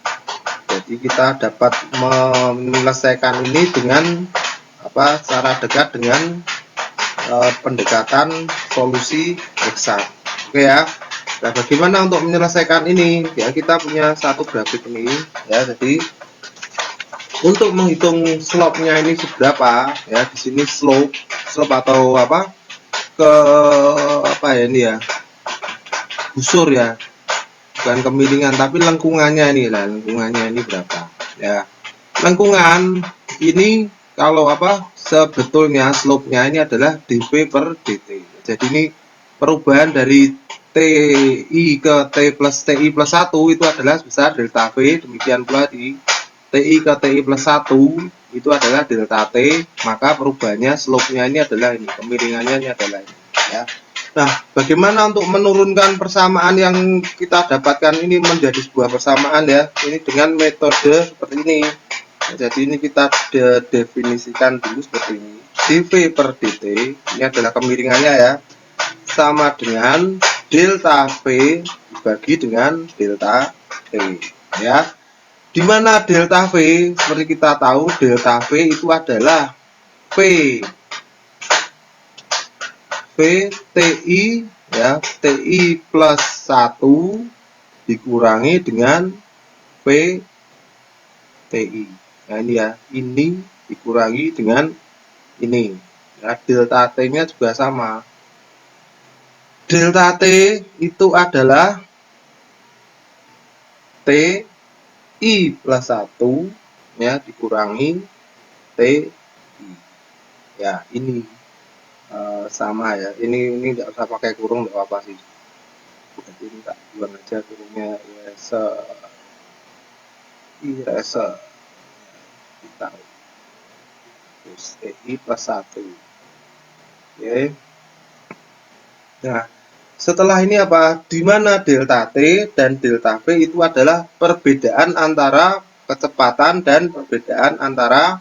Jadi kita dapat menyelesaikan ini dengan apa? Secara dekat dengan pendekatan solusi eksak. Oke ya. Nah, bagaimana untuk menyelesaikan ini? Ya, kita punya satu grafik ini ya. Jadi untuk menghitung slope-nya ini seberapa ya, di sini slope atau apa? Apa ya ini ya? Busur ya. Bukan kemiringan tapi lengkungannya ini lah, lengkungannya ini berapa ya. Lengkungan ini kalau apa? Sebetulnya slope-nya ini adalah dV per dt. Jadi ini perubahan dari TI ke TI plus 1 itu adalah sebesar delta V. Demikian pula di TI ke TI plus 1 itu adalah delta T. Maka perubahannya slope-nya ini adalah ini, kemiringannya ini adalah ini ya. Nah, bagaimana untuk menurunkan persamaan yang kita dapatkan ini menjadi sebuah persamaan ya? Ini dengan metode seperti ini. Jadi ini kita definisikan dulu seperti ini. dV per dt ini adalah kemiringannya ya, sama dengan delta V dibagi dengan delta T ya. Dimana delta V seperti kita tahu delta V itu adalah V TI ya, TI plus 1 dikurangi dengan V TI. Nah ini ya, ini dikurangi dengan ini ya, delta T nya juga sama. Delta T itu adalah TI plus 1 ya dikurangi TI ya, ini sama ya, ini nggak usah pakai kurung, nggak apa-apa sih. Jadi ini tak buang aja kurungnya ya, kita terus TI plus 1 oke. Nah, setelah ini apa? Dimana delta T dan delta V itu adalah perbedaan antara kecepatan dan perbedaan antara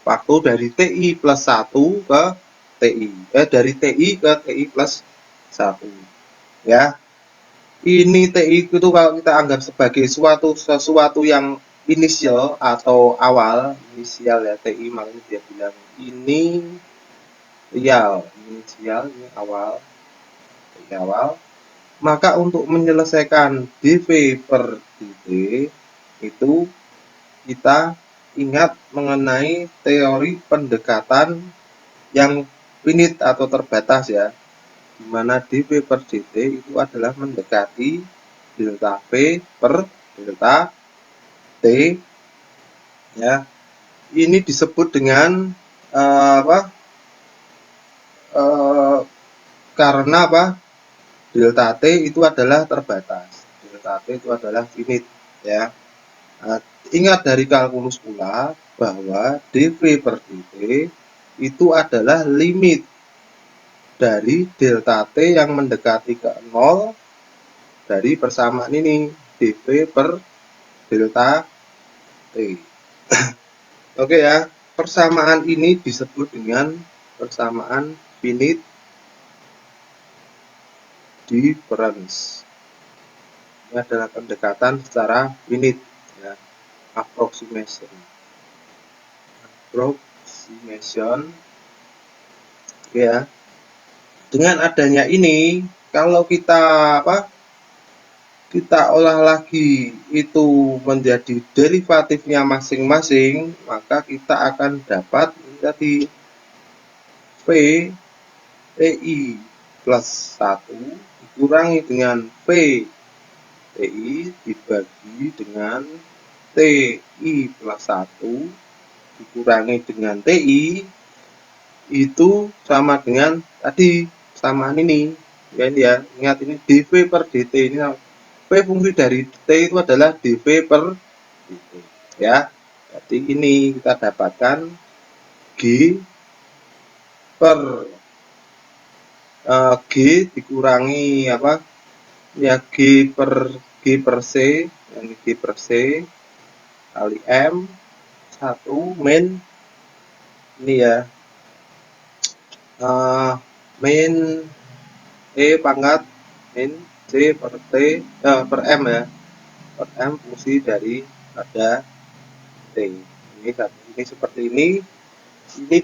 waktu dari TI plus 1 ke TI. Dari TI ke TI plus 1. Ya. Ini TI itu kalau kita anggap sebagai sesuatu yang inisial atau awal, inisial ya, TI makanya dia bilang ini real, inisial ini awal. Maka untuk menyelesaikan dV per dt itu kita ingat mengenai teori pendekatan yang finite atau terbatas ya, di mana dV per dt itu adalah mendekati delta V per delta T ya. Ini disebut dengan karena apa? Delta T itu adalah terbatas. Delta T itu adalah finite ya. Nah, ingat dari kalkulus pula bahwa dV per dt itu adalah limit dari delta T yang mendekati ke 0 dari persamaan ini, dV per delta T. Oke ya, persamaan ini disebut dengan persamaan finite difference. Ini adalah pendekatan secara finite ya, approximation. Ya. Dengan adanya ini, kalau kita kita olah lagi itu menjadi derivatifnya masing-masing, maka kita akan dapat menjadi V TI plus 1 dikurangi dengan P TI dibagi dengan TI plus 1 dikurangi dengan TI itu sama dengan tadi samaan ini ya, ini ya, ingat ini dV per dt ini P fungsi dari T itu adalah dV per dt ya. Jadi ini kita dapatkan G per G dikurangi apa ya, G per C, ini G per C kali M 1 min ini ya, min E pangkat min C per T per M ya, per M fungsi dari pada T. Ini seperti ini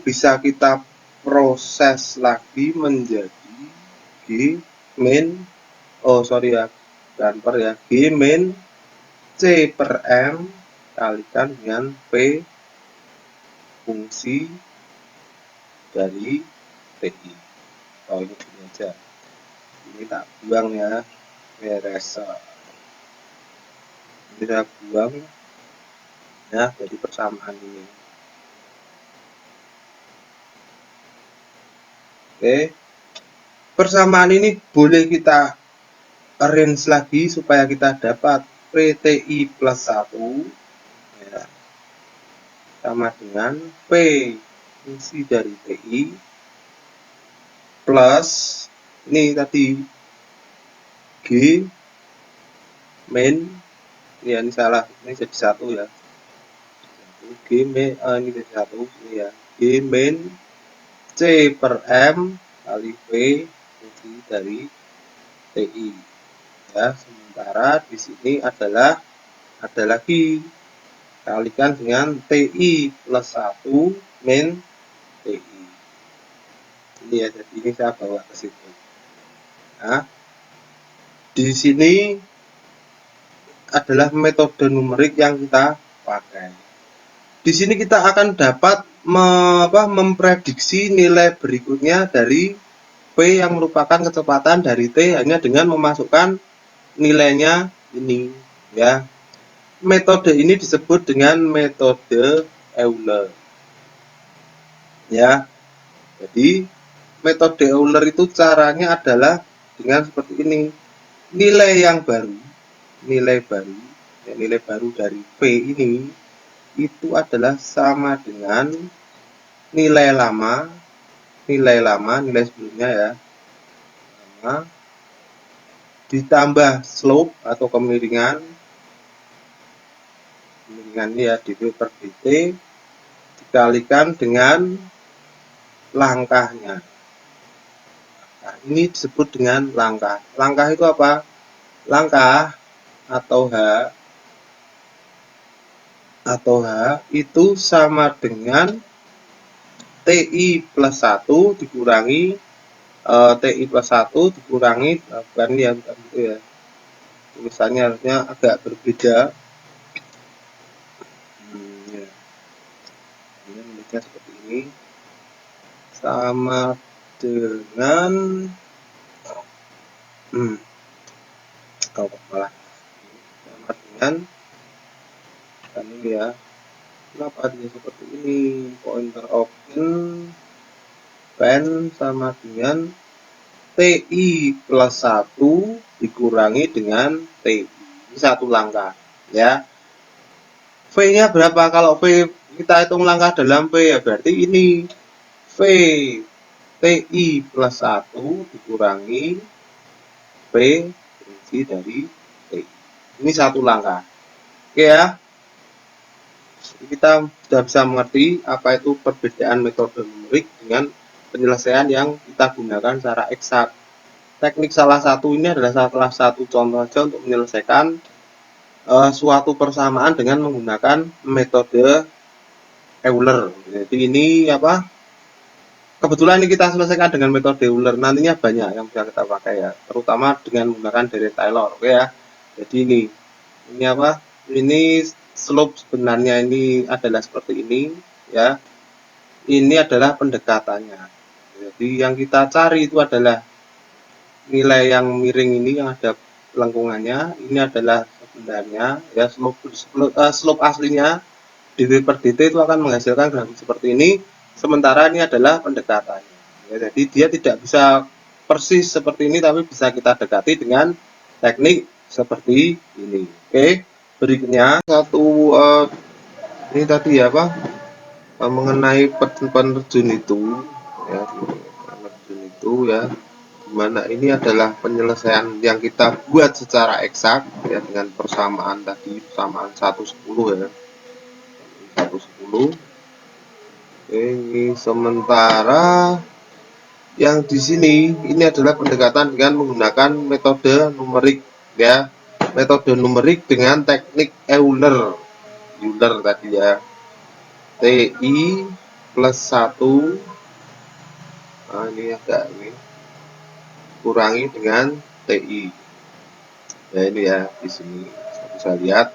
bisa kita proses lagi menjadi G min G min C per M kalikan dengan P fungsi dari TI. Ini gini aja, ini tak buang ya, beres. Ini saya buang ya, jadi persamaan ini. Oke, persamaan ini boleh kita arrange lagi supaya kita dapat PTI plus 1 ya, sama dengan P fungsi dari TI plus ini tadi G min ya, ini salah, ini jadi 1 ya, G min ini jadi 1 ini ya, G min C per M kali P fungsi dari TI ya. Sementara di sini ada lagi kalikan dengan TI plus 1 min TI ini ya, jadi ini saya bawa ke situ. Nah, di sini adalah metode numerik yang kita pakai. Di sini kita akan dapat memprediksi nilai berikutnya dari P yang merupakan kecepatan dari T hanya dengan memasukkan nilainya ini ya. Metode ini disebut dengan metode Euler ya. Jadi metode Euler itu caranya adalah dengan seperti ini. Nilai baru dari P ini itu adalah sama dengan nilai sebelumnya ya, lama ditambah slope atau kemiringan ya, dV per dt dikalikan dengan langkahnya. Nah, ini disebut dengan langkah. Langkah itu apa? Langkah atau H itu sama dengan TI plus 1 dikurangi TI plus 1 dikurangi bukan ya, bukan gitu ya, tulisannya harusnya agak berbeda ya. Ini nulisnya seperti ini, sama dengan sama dengan ini ya. Kenapa dia seperti ini? Pointer option pen sama dengan TI plus 1 dikurangi dengan TI. Ini satu langkah ya. V-nya berapa? Kalau V kita hitung langkah dalam P ya, berarti ini V TI plus 1 dikurangi P fungsi dari TI. Ini satu langkah. Oke ya. Kita sudah bisa mengerti apa itu perbedaan metode numerik dengan penyelesaian yang kita gunakan secara eksak. Teknik salah satu ini adalah salah satu contoh saja untuk menyelesaikan suatu persamaan dengan menggunakan metode Euler. Jadi ini kebetulan ini kita selesaikan dengan metode Euler. Nantinya banyak yang bisa kita pakai ya, terutama dengan menggunakan dari Taylor. Oke ya. Jadi ini Ini slope sebenarnya ini adalah seperti ini ya. Ini adalah pendekatannya. Jadi yang kita cari itu adalah nilai yang miring ini yang ada lengkungannya, ini adalah sebenarnya ya slope aslinya dv per dt itu akan menghasilkan grafik seperti ini, sementara ini adalah pendekatannya ya, jadi dia tidak bisa persis seperti ini tapi bisa kita dekati dengan teknik seperti ini. Oke, berikutnya satu ini tadi ya apa mengenai penerjun itu ya, penerjun itu ya, dimana ini adalah penyelesaian yang kita buat secara eksak ya dengan persamaan tadi, persamaan 1/10 ya, 1/10. Ini sementara yang di sini ini adalah pendekatan dengan menggunakan metode numerik ya, metode numerik dengan teknik Euler tadi ya, TI plus 1, nah ini agak ini kurangi dengan TI ya, ini ya di sini bisa lihat.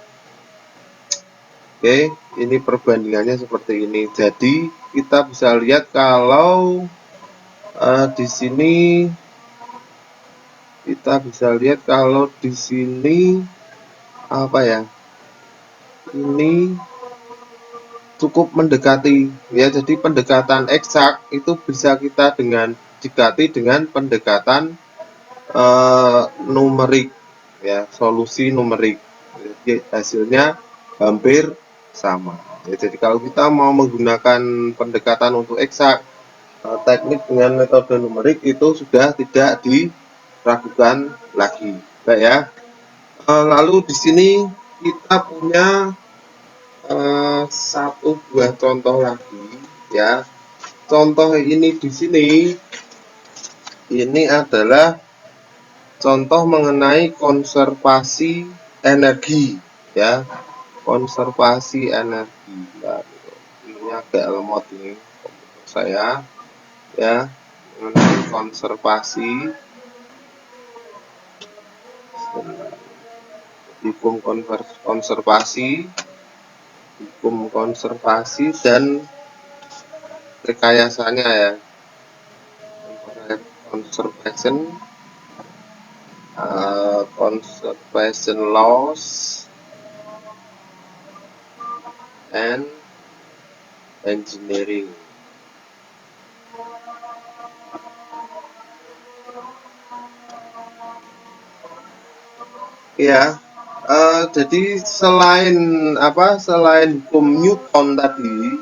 Oke, ini perbandingannya seperti ini, jadi kita bisa lihat kalau di sini kita bisa lihat kalau di sini apa ya, ini cukup mendekati ya, jadi pendekatan eksak itu bisa kita dekati dengan pendekatan numerik ya, solusi numerik, jadi hasilnya hampir sama ya. Jadi kalau kita mau menggunakan pendekatan untuk eksak, teknik dengan metode numerik itu sudah tidak diragukan lagi. Baik ya. Lalu di sini kita punya satu buah contoh lagi ya. Contoh ini di sini ini adalah contoh mengenai konservasi energi ya. Konservasi energi. Nah, ini agak lemot ini komputer saya ya, mengenai konservasi hukum konservasi dan rekayasanya ya, conservation laws and engineering ya. Jadi selain hukum Newton tadi,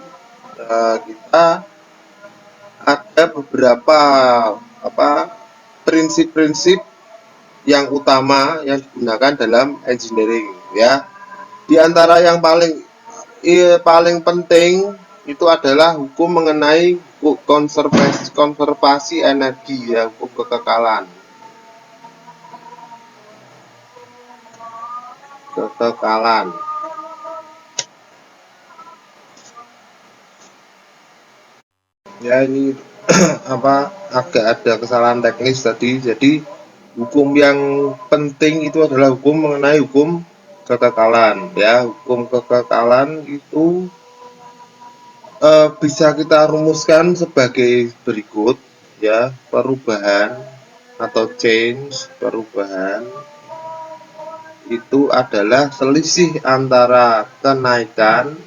kita ada beberapa prinsip-prinsip yang utama yang digunakan dalam engineering ya. Di antara yang paling penting itu adalah hukum mengenai konservasi energi ya, hukum kekekalan. Ya ini agak ada kesalahan teknis tadi. Jadi hukum yang penting itu adalah hukum mengenai hukum kekekalan ya. Hukum kekekalan itu bisa kita rumuskan sebagai berikut ya. Perubahan atau perubahan itu adalah selisih antara kenaikan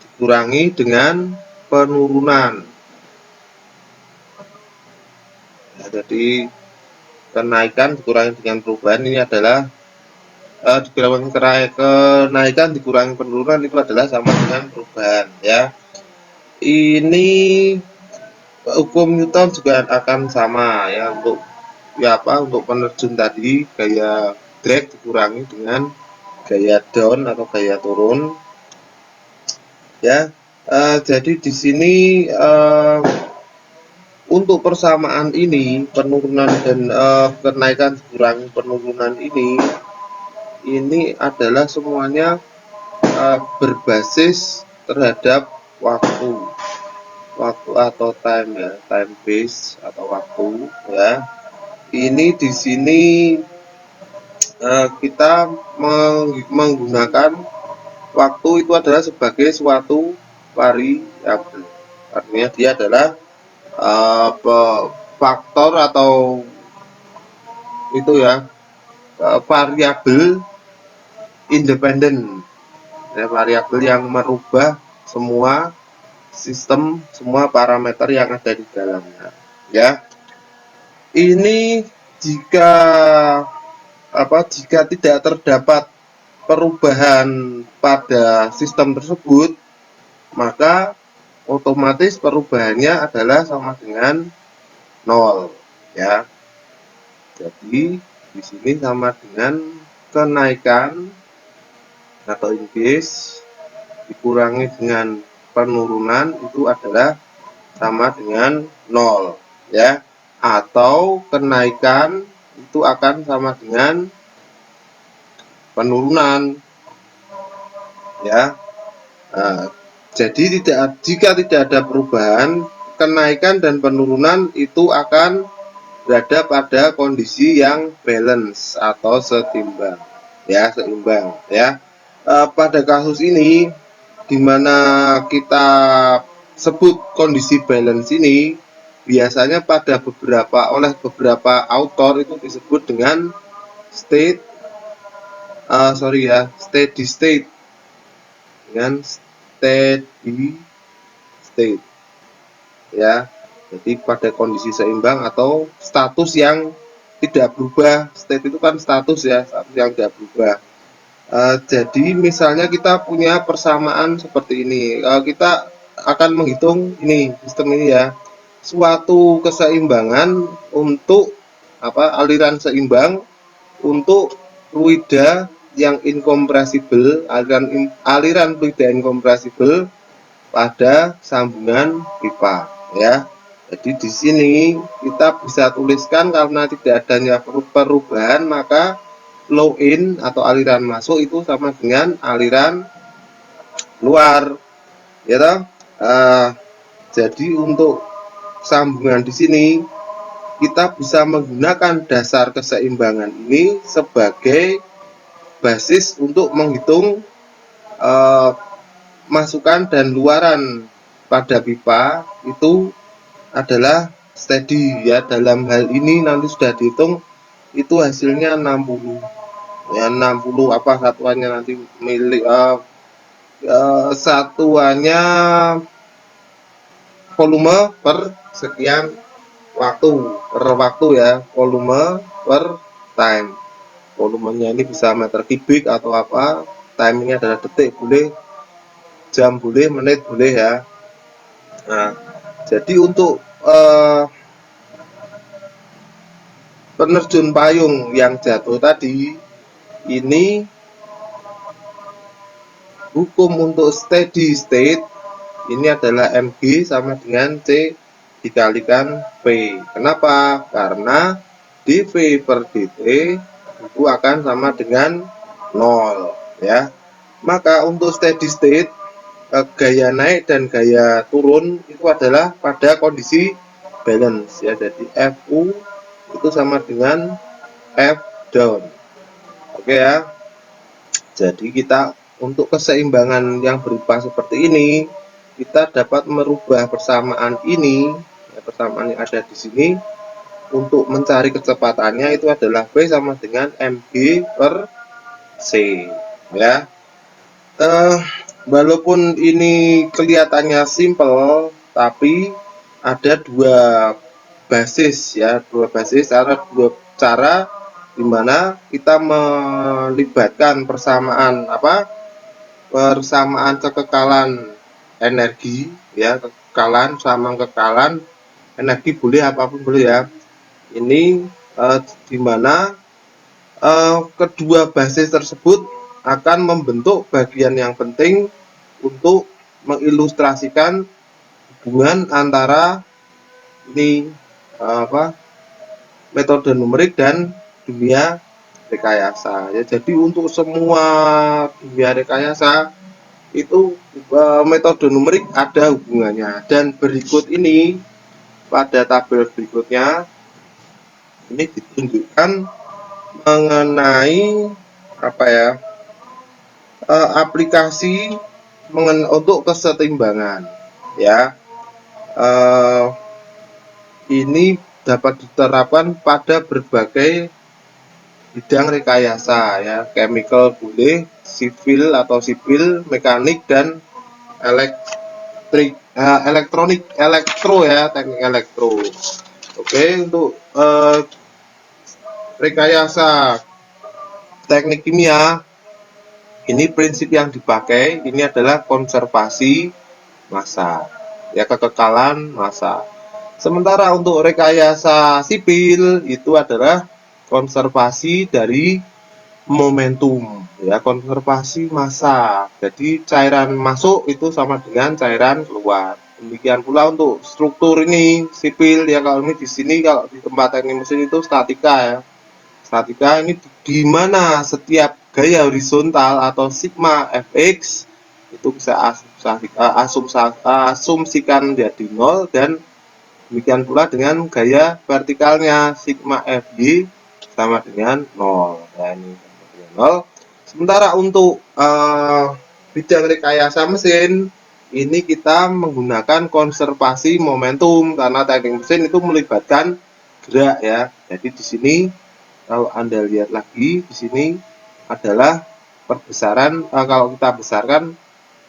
dikurangi dengan penurunan. Nah, jadi kenaikan dikurangi dengan perubahan ini adalah kenaikan dikurangi penurunan itu adalah sama dengan perubahan ya. Ini hukum Newton juga akan sama ya, untuk penerjun tadi gaya drag dikurangi dengan gaya down atau gaya turun ya. Jadi di sini untuk persamaan ini, penurunan dan kenaikan dikurangi penurunan ini adalah semuanya berbasis terhadap waktu atau time ya, time base atau waktu ya. Ini di sini kita menggunakan waktu itu adalah sebagai suatu variabel, artinya dia adalah faktor atau itu ya, variabel independen, ya, variabel yang merubah semua sistem, semua parameter yang ada di dalamnya, ya. Ini jika jika tidak terdapat perubahan pada sistem tersebut, maka otomatis perubahannya adalah sama dengan 0, ya. Jadi di sini sama dengan kenaikan atau increase dikurangi dengan penurunan itu adalah sama dengan 0, ya. Atau kenaikan itu akan sama dengan penurunan, ya. Nah, jadi jika tidak ada perubahan, kenaikan dan penurunan itu akan berada pada kondisi yang balance atau setimbang, ya, seimbang, ya. Pada kasus ini di mana kita sebut kondisi balance ini biasanya oleh beberapa author itu disebut dengan steady state, dengan steady state, ya. Jadi pada kondisi seimbang atau status yang tidak berubah. State itu kan status, ya, status yang tidak berubah. Jadi misalnya kita punya persamaan seperti ini, kita akan menghitung ini, sistem ini, ya, suatu keseimbangan untuk aliran seimbang untuk fluida yang inkompresibel, aliran fluida inkompresibel pada sambungan pipa, ya. Jadi di sini kita bisa tuliskan karena tidak adanya perubahan, maka flow in atau aliran masuk itu sama dengan aliran keluar, ya toh. Jadi untuk sambungan di sini kita bisa menggunakan dasar keseimbangan ini sebagai basis untuk menghitung masukan dan luaran pada pipa itu adalah steady, ya. Dalam hal ini nanti sudah dihitung itu hasilnya 60, ya, 60 satuannya nanti milik satuannya volume per sekian waktu, ya, volume per time. Volumenya ini bisa meter kubik atau apa, timingnya adalah detik boleh, jam boleh, menit boleh, ya. Nah, jadi untuk penerjun payung yang jatuh tadi ini, hukum untuk steady state ini adalah mg sama dengan c dikalikan v. Kenapa? Karena dv per dt itu akan sama dengan 0, ya. Maka untuk steady state, gaya naik dan gaya turun itu adalah pada kondisi balance, ya. Jadi Fu itu sama dengan F down. Oke, ya. Jadi kita untuk keseimbangan yang berupa seperti ini, kita dapat merubah persamaan ini, ya, persamaan yang ada di sini untuk mencari kecepatannya itu adalah V sama dengan mg per c, ya. Walaupun ini kelihatannya simple, tapi ada dua basis, ya, dua cara di mana kita melibatkan persamaan kekekalan energi, ya, kekekalan sama kekekalan energi boleh, apapun boleh, ya. Ini di mana kedua basis tersebut akan membentuk bagian yang penting untuk mengilustrasikan hubungan antara ini metode numerik dan dunia rekayasa, ya. Jadi untuk semua dunia rekayasa itu metode numerik ada hubungannya, dan berikut ini pada tabel berikutnya ini ditunjukkan mengenai aplikasi untuk kesetimbangan, ya. Ini dapat diterapkan pada berbagai bidang rekayasa ya, chemical boleh, sipil atau sipil, mekanik dan elektronik, elektro ya, teknik elektro. Oke, untuk rekayasa teknik kimia, ini prinsip yang dipakai ini adalah konservasi massa, ya, kekekalan massa. Sementara untuk rekayasa sipil itu adalah konservasi dari momentum, ya, konservasi massa. Jadi cairan masuk itu sama dengan cairan keluar. Demikian pula untuk struktur ini sipil ya, kalau ini di sini, kalau di tempat teknik mesin itu statika ya. Statika ini di mana setiap gaya horizontal atau sigma fx itu bisa asumsikan menjadi 0, dan demikian pula dengan gaya vertikalnya sigma fy sama dengan 0. Nah, ini sama dengan 0. Sementara untuk bidang rekayasa mesin ini kita menggunakan konservasi momentum karena teknik mesin itu melibatkan gerak ya. Jadi di sini kalau Anda lihat lagi di sini adalah perbesaran, kalau kita besarkan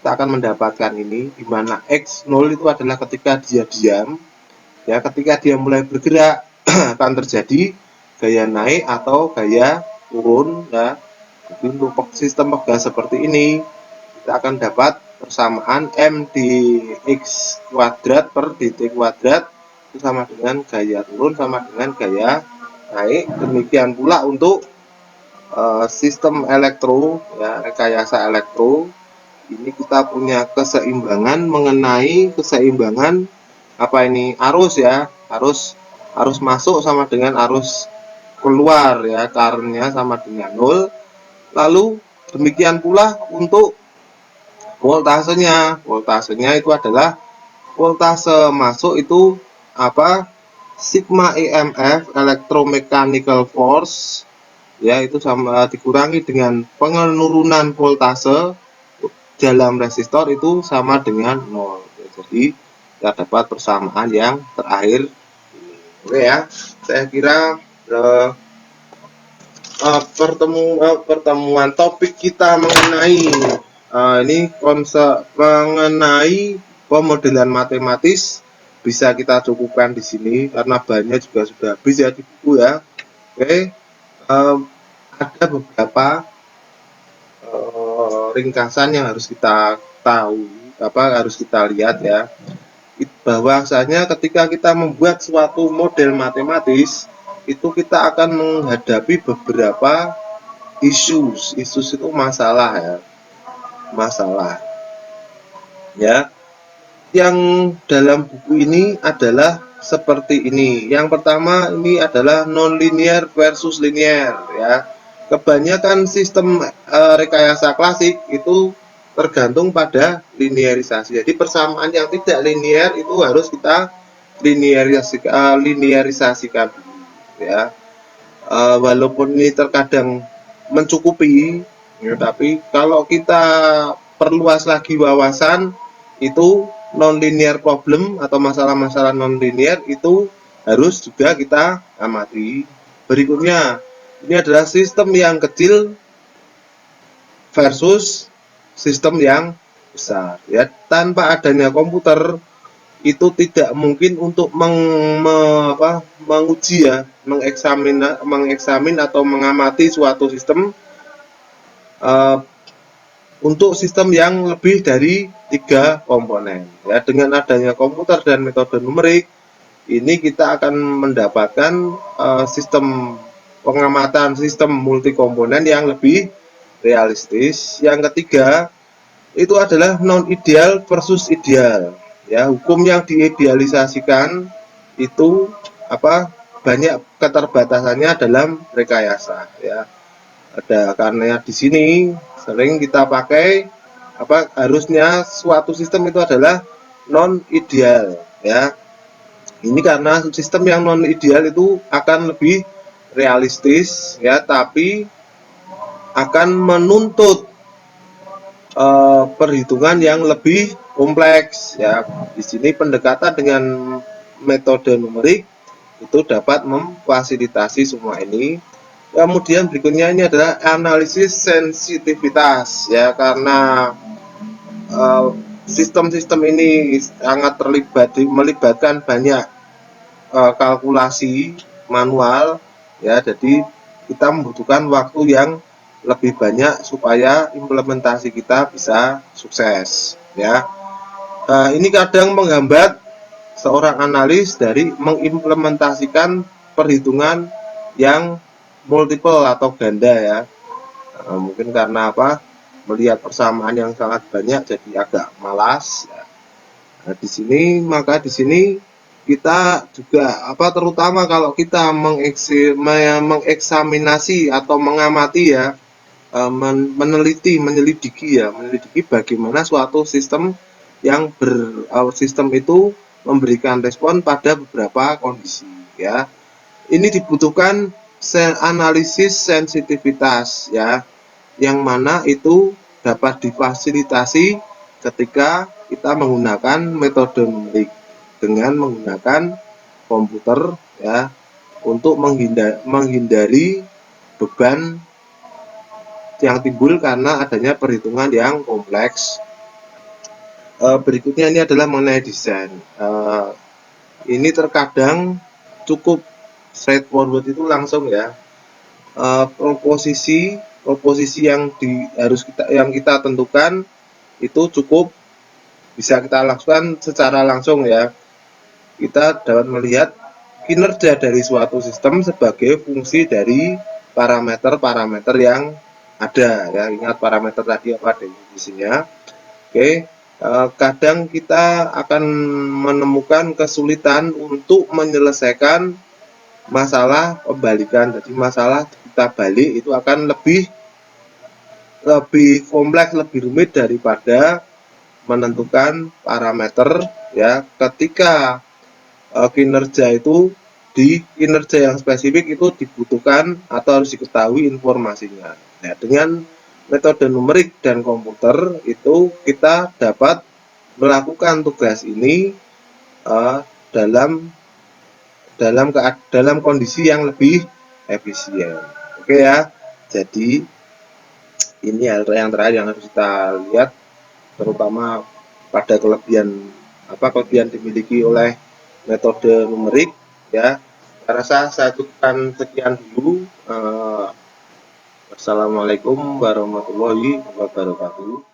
kita akan mendapatkan ini di mana x0 itu adalah ketika dia diam ya, ketika dia mulai bergerak akan terjadi gaya naik atau gaya turun ya. Jadi untuk sistem pegas seperti ini kita akan dapat persamaan m dx kuadrat per dt kuadrat itu sama dengan gaya turun sama dengan gaya naik. Demikian pula untuk sistem elektro ya, rekayasa elektro ini kita punya keseimbangan mengenai keseimbangan apa ini, arus ya, arus masuk sama dengan arus keluar ya, current-nya sama dengan 0. Lalu demikian pula untuk voltasenya itu adalah voltase masuk itu apa, sigma EMF electromechanical force ya, itu sama dikurangi dengan penurunan voltase dalam resistor itu sama dengan 0 ya. Jadi kita dapat persamaan yang terakhir ini. Oke ya, saya kira pertemuan topik kita mengenai ini konsep mengenai pemodelan matematis bisa kita cukupkan di sini karena banyak juga sudah habis ya di buku ya. Oke, ada beberapa ringkasan yang harus kita tahu, harus kita lihat ya, bahwasanya ketika kita membuat suatu model matematis itu kita akan menghadapi beberapa isu itu masalah ya, yang dalam buku ini adalah seperti ini. Yang pertama ini adalah nonlinear versus linear ya. Kebanyakan sistem rekayasa klasik itu tergantung pada linearisasi. Jadi persamaan yang tidak linear itu harus kita linearisasikan ya. Walaupun ini terkadang mencukupi ya, tapi kalau kita perluas lagi wawasan itu non-linear problem atau masalah-masalah non-linear itu harus juga kita amati. Berikutnya, ini adalah sistem yang kecil versus sistem yang besar ya. Tanpa adanya komputer itu tidak mungkin untuk menguji ya, mengeksamin atau mengamati suatu sistem untuk sistem yang lebih dari 3 komponen ya. Dengan adanya komputer dan metode numerik ini kita akan mendapatkan sistem pengamatan sistem multikomponen yang lebih realistis. Yang ketiga itu adalah non ideal versus ideal ya. Hukum yang diidealisasikan itu banyak keterbatasannya dalam rekayasa ya. Ada karena di sini sering kita pakai harusnya suatu sistem itu adalah non ideal ya. Ini karena sistem yang non ideal itu akan lebih realistis ya, tapi akan menuntut perhitungan yang lebih kompleks ya. Di sini pendekatan dengan metode numerik itu dapat memfasilitasi semua ini. Kemudian berikutnya ini adalah analisis sensitivitas ya, karena sistem-sistem ini sangat melibatkan banyak kalkulasi manual ya, jadi kita membutuhkan waktu yang lebih banyak supaya implementasi kita bisa sukses ya. Ini kadang menghambat seorang analis dari mengimplementasikan perhitungan yang multiple atau ganda ya. Mungkin karena apa? Melihat persamaan yang sangat banyak jadi agak malas ya. Nah, di sini kita juga terutama kalau kita mengeksaminasi atau mengamati ya, menyelidiki bagaimana suatu sistem sistem itu memberikan respon pada beberapa kondisi ya. Ini dibutuhkan analisis sensitivitas ya, yang mana itu dapat difasilitasi ketika kita menggunakan metode numerik dengan menggunakan komputer ya, untuk menghindari beban yang timbul karena adanya perhitungan yang kompleks. Berikutnya ini adalah mengenai desain. Ini terkadang cukup straightforward, itu langsung ya. Proposisi yang kita tentukan itu cukup bisa kita lakukan secara langsung ya. Kita dapat melihat kinerja dari suatu sistem sebagai fungsi dari parameter-parameter yang ada ya. Ingat parameter tadi apa definisinya. Oke. Kadang kita akan menemukan kesulitan untuk menyelesaikan masalah pembalikan. Jadi masalah kita balik itu akan lebih kompleks, lebih rumit daripada menentukan parameter ya, ketika kinerja yang spesifik itu dibutuhkan atau harus diketahui informasinya. Nah, dengan metode numerik dan komputer itu kita dapat melakukan tugas ini dalam kondisi yang lebih efisien. Oke ya. Jadi ini hal yang terakhir yang harus kita lihat, terutama pada kelebihan dimiliki oleh metode numerik ya. Saya rasa saya cukupkan sekian dulu. Wassalamualaikum warahmatullahi wabarakatuh.